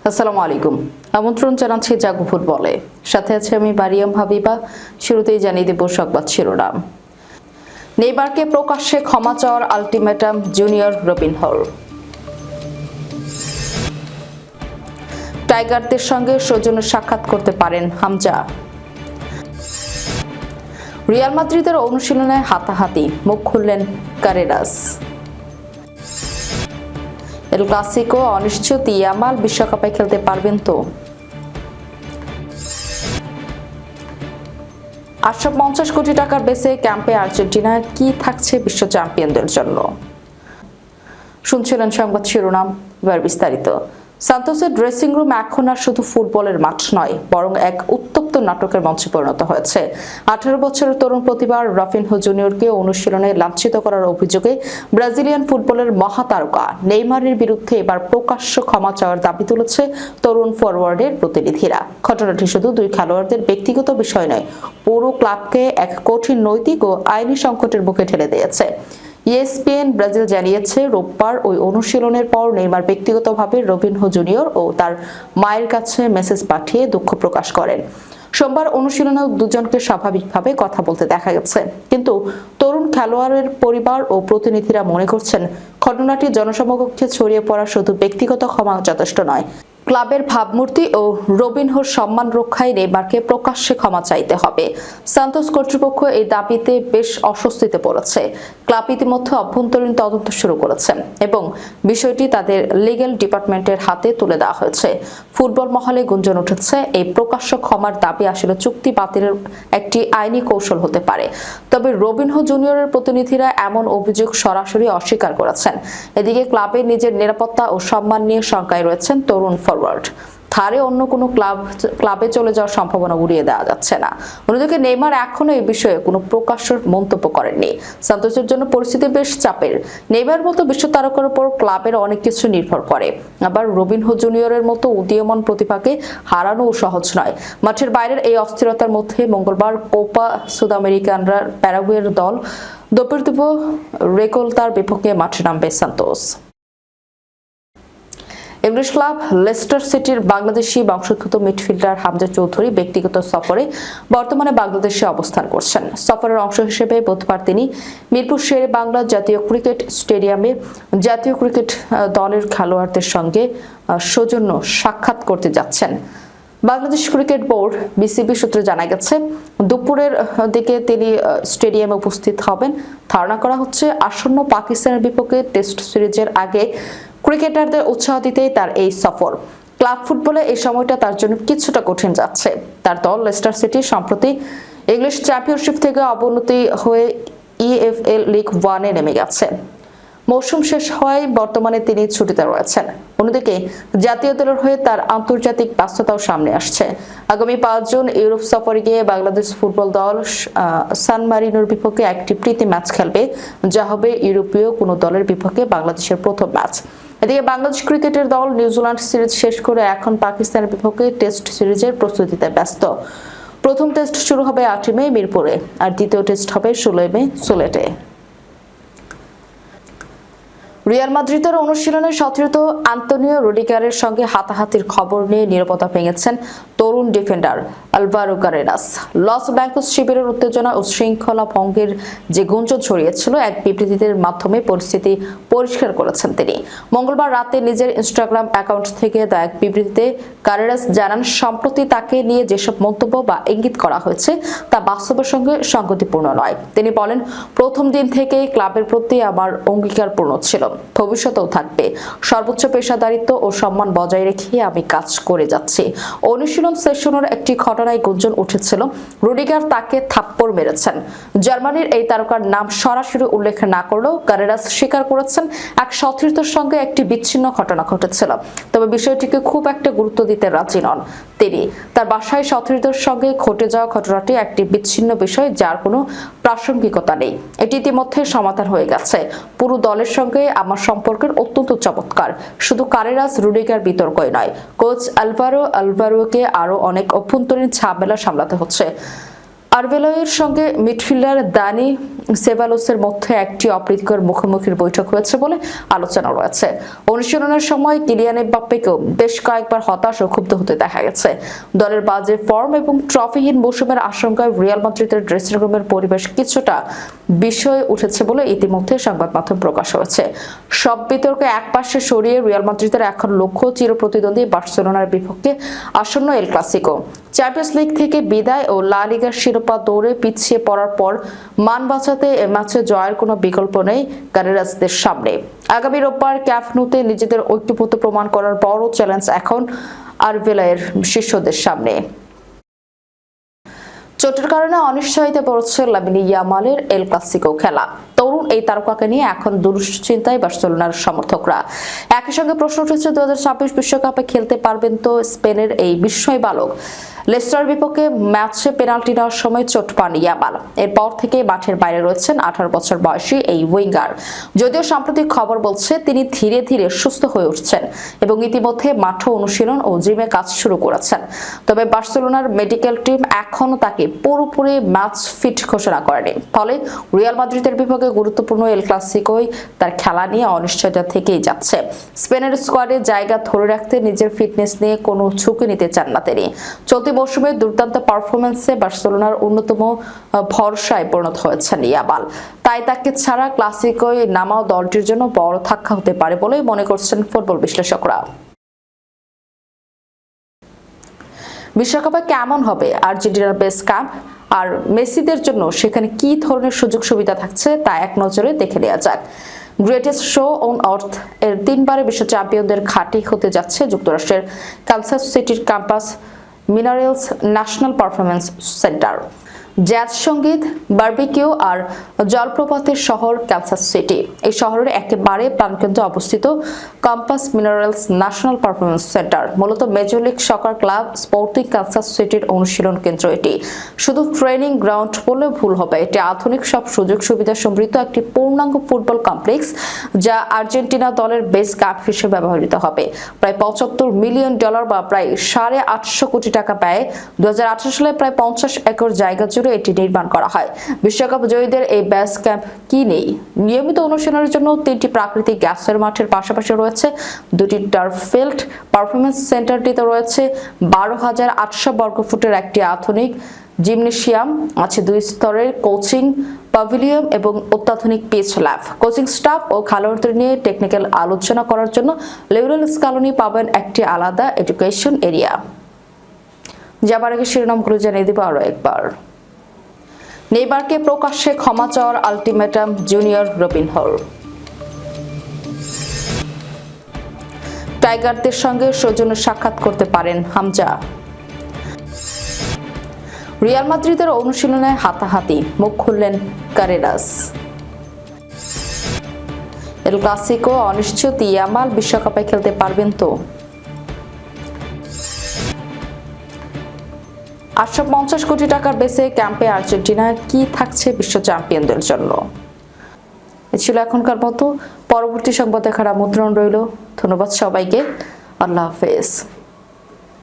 আসসালামু আলাইকুম। আমন্ত্রণ জানাচ্ছি জাগো ফুটবলে। সাথে আছে আমি মারিয়াম হাবিবা। শুরুতেই জানিয়ে দেব সংবাদ শিরোনাম। নেইমারকে প্রকাশ্যে ক্ষমা চাওয়ার আলটিমেটাম জুনিয়র রবিনহোর। টাইগারদের সঙ্গে সৌজন্য সাক্ষাৎ করতে পারেন হামজা। রিয়াল মাদ্রিদের অনুশীলনে হাতাহাতি, মুখ খুললেন কারেরাস। এল ক্লাসিকো অনিশ্চিত, ইয়ামাল বিশ্বকাপে খেলতে পারবেন তো? 850 কোটি টাকার বেসে ক্যাম্পে আর্জেন্টিনা কি থাকছে বিশ্ব চ্যাম্পিয়নদের জন্য? শুনছিলেন সংবাদ শিরোনাম, এবার বিস্তারিত। সান্তোসের ড্রেসিং রুম এখন আর শুধু ফুটবলের মাঠ নয়, বরং এক উত্তপ্ত নাটকের মঞ্চে পরিণত হয়েছে। 18 বছরের তরুণ প্রতিভা রাফিনহো জুনিয়রকে অনুশীলনে লাঞ্ছিত করার অভিযোগে ব্রাজিলিয়ান ফুটবলের মহাতারকা নেইমারের বিরুদ্ধে এবার প্রকাশ্য ক্ষমা চাওয়ার দাবি তুলেছে তরুণ ফরওয়ার্ডের প্রতিনিধিরা। ঘটনাটি শুধু দুই খেলোয়াড়দের ব্যক্তিগত বিষয় নয়, পুরো ক্লাবকে এক কঠিন নৈতিক ও আইনি সংকটের মুখে ঠেলে দিয়েছে। ESPN ব্রাজিল জানিয়েছে, রোববার ওই অনুশীলনের পর নেইমার ব্যক্তিগতভাবে রবিনহো জুনিয়র ও তার মায়ের কাছে মেসেজ পাঠিয়ে দুঃখ প্রকাশ করেন। সোমবার অনুশীলনেও দুজনকে স্বাভাবিকভাবে কথা বলতে দেখা গেছে, কিন্তু তরুণ খেলোয়াড়ের পরিবার ও প্রতিনিধিরা মনে করছেন ঘটনাটি জনসমক্ষে ছড়িয়ে পড়া শুধু ব্যক্তিগত ক্ষমা যথেষ্ট নয়। ক্লাবের ভাবমূর্তি ও রবিনহোর সম্মান রক্ষায় নেইমারকে প্রকাশ্যে ক্ষমা চাইতে হবে। সান্তোস কর্তৃপক্ষ এই দাবিতে বেশ অস্বস্তিতে পড়েছে। ক্লাব ইতিমধ্যে অভ্যন্তরীণ তদন্ত শুরু করেছে এবং বিষয়টি তাদের লিগ্যাল ডিপার্টমেন্টের হাতে তুলে দেওয়া হয়েছে। ফুটবল মহলে গুঞ্জন উঠেছে, এই প্রকাশ্য ক্ষমার দাবি আসলে চুক্তি বাতিলের একটি আইনি কৌশল হতে পারে। তবে রবিনহো জুনিয়রের প্রতিনিধিরা এমন অভিযোগ সরাসরি অস্বীকার করেছেন। এদিকে ক্লাবের নিজের নিরাপত্তা ও সম্মান নিয়ে শঙ্কায় রয়েছেন তরুণ ফরওয়ার্ড। ধারে অন্য কোনো ক্লাবে চলে যাওয়ার সম্ভাবনা উড়িয়ে দেওয়া যাচ্ছে না। অন্যদিকে নেইমার এখনো এই বিষয়ে কোনো প্রকাশ্য মন্তব্য করেননি। সান্তোসের জন্য পরিস্থিতি বেশ চাপের। নেইমার মতো বিশ্ব তারকার উপর ক্লাবের অনেক কিছু নির্ভর করে। আবার রবিনহো জুনিয়রের মতো উদীয়মান প্রতিভাকে হারানোও সহজ নয়। মাঠের বাইরের এই অস্থিরতার মধ্যে মঙ্গলবার কোপা সুদামেরিকানরা প্যারাগুয়ের দল দেপোর্তিভো রেকোলতার বিপক্ষে মাঠে নামবে সান্তোস। ইংলিশ ক্লাব লেস্টার সিটির বাংলাদেশি বংশোদ্ভূত মিডফিল্ডার হামজা চৌধুরী ব্যক্তিগত সফরে বর্তমানে বাংলাদেশে অবস্থান করছেন। সফরের অংশ হিসেবে বুধবার তিনি মিরপুর শেরে বাংলা জাতীয় ক্রিকেট স্টেডিয়ামে জাতীয় ক্রিকেট দলের খেলোয়াড়দের সঙ্গে সৌজন্য সাক্ষাৎ করতে যাচ্ছেন। বাংলাদেশ ক্রিকেট বোর্ড BCB সূত্রে জানা গেছে, দুপুরের দিকে তিনি স্টেডিয়ামে উপস্থিত হবেন। ধারণা করা হচ্ছে আসন্ন পাকিস্তানের বিপক্ষে টেস্ট সিরিজের আগে ক্রিকেটারদের উৎসাহ দিতেই তার এই সফর। ক্লাব ফুটবলে এই সময়টা তার জন্য কিছুটা কঠিন যাচ্ছে। তার দল লেস্টার সিটি সম্প্রতি ইংলিশ চ্যাম্পিয়নশিপ থেকে অবনতি হয়ে EFL লিগ 1-এ নেমে গেছে। মৌসুম শেষ হওয়ায় বর্তমানে তিনি ছুটিতে রয়েছেন। অন্যদিকে জাতীয় দলের হয়ে তার আন্তর্জাতিক ব্যস্ততাও সামনে আসছে। আগামী 5 জুন ইউরোপ সফরে গিয়ে বাংলাদেশ ফুটবল দল সান মারিনোর বিপক্ষে একটি প্রীতি ম্যাচ খেলবে, যা হবে ইউরোপীয় কোনো দলের বিপক্ষে বাংলাদেশের প্রথম ম্যাচ। এদিকে বাংলাদেশ ক্রিকেটের দল নিউজিল্যান্ড সিরিজ শেষ করে এখন পাকিস্তানের বিপক্ষে টেস্ট সিরিজের প্রস্তুতিতে ব্যস্ত। প্রথম টেস্ট শুরু হবে 8 মে মিরপুরে, আর দ্বিতীয় টেস্ট হবে 16 মে সিলেটে। রিয়াল মাদ্রিদের অনুশীলনে সতীর্থ আন্তোনিও রুডিগারের সঙ্গে হাতাহাতির খবর নিয়ে নীরবতা ভেঙেছেন তরুণ defender Alvaro Carreras. Loss Blancos শিবিরের উত্তেজনা ও শৃঙ্খলা ভঙ্গের যে গুঞ্জন ছড়িয়েছিল, এক বিবৃতির মাধ্যমে পরিস্থিতি পরিষ্কার করেছেন তিনি। মঙ্গলবার রাতে নিজের ইনস্টাগ্রাম অ্যাকাউন্ট থেকে দেওয়া এক বিবৃতিতে কারেরাস জানান, সম্প্রতি তাকে নিয়ে যেসব মন্তব্য বা ইঙ্গিত করা হয়েছে তা বাস্তবের সঙ্গে সঙ্গতিপূর্ণ নয়। তিনি বলেন, প্রথম দিন থেকেই ক্লাবের প্রতি আমার অঙ্গীকারপূর্ণ ছিল, ভবিষ্যতেও থাকবে। সর্বোচ্চ পেশাদারিত্ব ও সম্মান বজায় রেখে আমি কাজ করে যাচ্ছি। অনুশীলন সেশনের একটি ঘটনায় গুঞ্জন উঠেছিল রুডিগার তাকে থাপ্পড় মেরেছেন। জার্মানির এই তারকার নাম সরাসরি উল্লেখ না করলেও কারেরাস স্বীকার করেছেন এক সতীর্থের সঙ্গে একটি বিচ্ছিন্ন ঘটনা ঘটেছিল। তবে বিষয়টিকে খুব একটা গুরুত্ব দিতে রাজি নন তিনি। তার বাসায় সতীর্থের সঙ্গে ঘটে যাওয়া ঘটনাটি একটি বিচ্ছিন্ন বিষয়, যার কোনো প্রাসঙ্গিকতা নেই। এটি ইতিমধ্যে সমাধান হয়ে গেছে। পুরো দলের সঙ্গে আমার সম্পর্কের অত্যন্ত চমৎকার। শুধু কারেরাস রুডিগার বিতর্কই নয়, কোচ আলভারোকে আরো অনেক অভ্যন্তরীণ ঝামেলা সামলাতে হচ্ছে। আরবেলয়ের সঙ্গে মিডফিল্ডার দানি সেবালোসের মধ্যে একটি অপ্রীতিকর মুখোমুখির বৈঠক হয়েছে বলে আলোচনা রয়েছে। অনুশীলনের সময় কিলিয়ান এমবাপ্পেকেও বেশ কয়েকবার হতাশ ও ক্ষুব্ধ হতে দেখা গেছে। দলের বাজে ফর্ম এবং ট্রফিহীন মৌসুমের আশঙ্কায় রিয়াল মাদ্রিদের ড্রেসিং রুমের পরিবেশ কিছুটা বিষয়ে উঠেছে বলে ইতিমধ্যে সংবাদ মাধ্যম প্রকাশ হয়েছে। সব বিতর্ক একপাশে সরিয়ে রিয়াল মাদ্রিদের এখন লক্ষ্য চিরপ্রতিদ্বন্দ্বী বার্সেলোনার বিপক্ষে আসন্ন এল ক্লাসিকো। চ্যাম্পিয়ন্স লিগ থেকে বিদায় ও লা লিগার শিরোপা দৌড়ে পিছিয়ে পড়ার পর মান বাঁচাতে এ ম্যাচে জয়ের কোনো বিকল্প নেই গানেরাসদের সামনে। আগামী রোববার ক্যাম্প ন্যুতে নিজেদের ঐক্যবদ্ধ প্রমাণ করার বড় চ্যালেঞ্জ এখন আরবেলয়ের শিষ্যদের সামনে। চোটের কারণে অনিশ্চয়তা পড়ছে লামিন ইয়ামালের এল ক্লাসিকো খেলা। তরুণ এই তারকাকে নিয়ে এখন দুশ্চিন্তায় বার্সেলোনার সমর্থকরা। একই সঙ্গে প্রশ্ন উঠেছে 2026 বিশ্বকাপে খেলতে পারবেন তো স্পেনের এই বিস্ময় বালক। লেস্টার বিপক্ষে ম্যাচে পেনাল্টি নেওয়ার সময় চোট পান ইয়ামাল। এরপর থেকে মাঠের বাইরে রয়েছেন 18 বছর বয়সী এই উইঙ্গার। যদিও সাম্প্রতিক খবর বলছে তিনি ধীরে ধীরে সুস্থ হয়ে উঠছেন এবং ইতিমধ্যে মাঠ অনুশীলন ও জিমে কাজ শুরু করেছেন। তবে বার্সেলোনার মেডিকেল টিম এখনও তাকে পুরোপুরি ম্যাচ ফিট ঘোষণা করেনি। ফলে রিয়াল মাদ্রিদের বিপক্ষে গুরুত্বপূর্ণ এল ক্লাসিকোয় তার খেলা নিয়ে অনিশ্চয়তা থেকেই যাচ্ছে। স্পেনের স্কোয়াডে জায়গা ধরে রাখতে নিজের ফিটনেস নিয়ে কোনো ঝুঁকি নিতে চান না তিনি। চলতি মৌসুমে দুর্দান্ত পারফরমেন্সে বার্সেলোনার অন্যতম ভরসায় পরিণত হয়েছেন ইয়ামাল। তাই তাকে ছাড়া ক্লাসিকোয় নামাও দলটির জন্য বড় ধাক্কা হতে পারে বলেই মনে করছেন ফুটবল বিশ্লেষকরা। বিশ্বকাপে কেমন হবে আর্জেন্টিনার বেস ক্যাম্প আর মেসিদের জন্য সেখানে কি ধরনের সুযোগ সুবিধা থাকছে তা এক নজরে দেখে নেওয়া যাক। গ্রেটেস্ট শো অন আর্থ এর 3বারে বিশ্ব চ্যাম্পিয়নদের ঘাঁটি হতে যাচ্ছে যুক্তরাষ্ট্রের কানসাস সিটির Compass Minerals National Performance Center. Jazz সঙ্গীত, বারবিকিউ আর জলপ্রপাতের শহর কানসাস সিটি। এই শহরের একেবারে প্রাণকেন্দ্রে অবস্থিত Compass Minerals National Performance Center মূলত Major League Soccer club Sporting Kansas সিটির অনুশীলন কেন্দ্র। এটি শুধু ট্রেনিং গ্রাউন্ড বলে ভুল হবে। এটি আধুনিক সব সুযোগ সুবিধা সমৃদ্ধ একটি পূর্ণাঙ্গ ফুটবল কমপ্লেক্স যা আর্জেন্টিনা দলের বেস ক্যাম্প হিসেবে ব্যবহৃত হবে। প্রায় $75 মিলিয়ন বা প্রায় 850 কোটি টাকা ব্যয়ে 2018 সালে প্রায় 50 একর জায়গা জুড়ে এটি নির্মাণ করা হয়। বিশ্বকাপ জয়ীদের এই বেস ক্যাম্প কি নেই? নিয়মিত অনুশীলনের জন্য 3টি প্রাকৃতিক গ্যাসের মাঠের পাশাপাশি রয়েছে 2টি টার্ফ ফিল্ড। পারফরমেন্স সেন্টারটিতে রয়েছে 12,800 বর্গফুটের একটি আধুনিক জিমনেশিয়াম, আছে 2 স্তরের কোচিং প্যাভিলিয়ন এবং অত্যাধুনিক পিচ ল্যাব। কোচিং স্টাফ ও খেলোয়াড়দের নিয়ে টেকনিক্যাল আলোচনা করার জন্য লিওনেল স্কালোনি পাবেন একটি আলাদা এডুকেশন এরিয়া। যাবার আগে শিরোনামগুলো জানিয়ে দেব আরো একবার। নেইমারকে প্রকাশ্যে ক্ষমা চাওয়ার আলটিমেটাম জুনিয়র রবিনহোর। টাইগারদের সঙ্গে সৌজন্য সাক্ষাৎ করতে পারেন হামজা। রিয়াল মাদ্রিদের অনুশীলনে হাতাহাতি, মুখ খুললেন কারেরাস। এল ক্লাসিকো অনিশ্চিত, ইয়ামাল বিশ্বকাপে খেলতে পারবেন তো? 850 কোটি টাকার বেসে ক্যাম্পে আর্জেন্টিনা কি থাকছে বিশ্ব চ্যাম্পিয়নদের জন্য? এ ছিল এখনকার মতো। পরবর্তী সংবাদ দেখার আমন্ত্রণ রইল। ধন্যবাদ সবাইকে। আল্লাহ হাফেজ।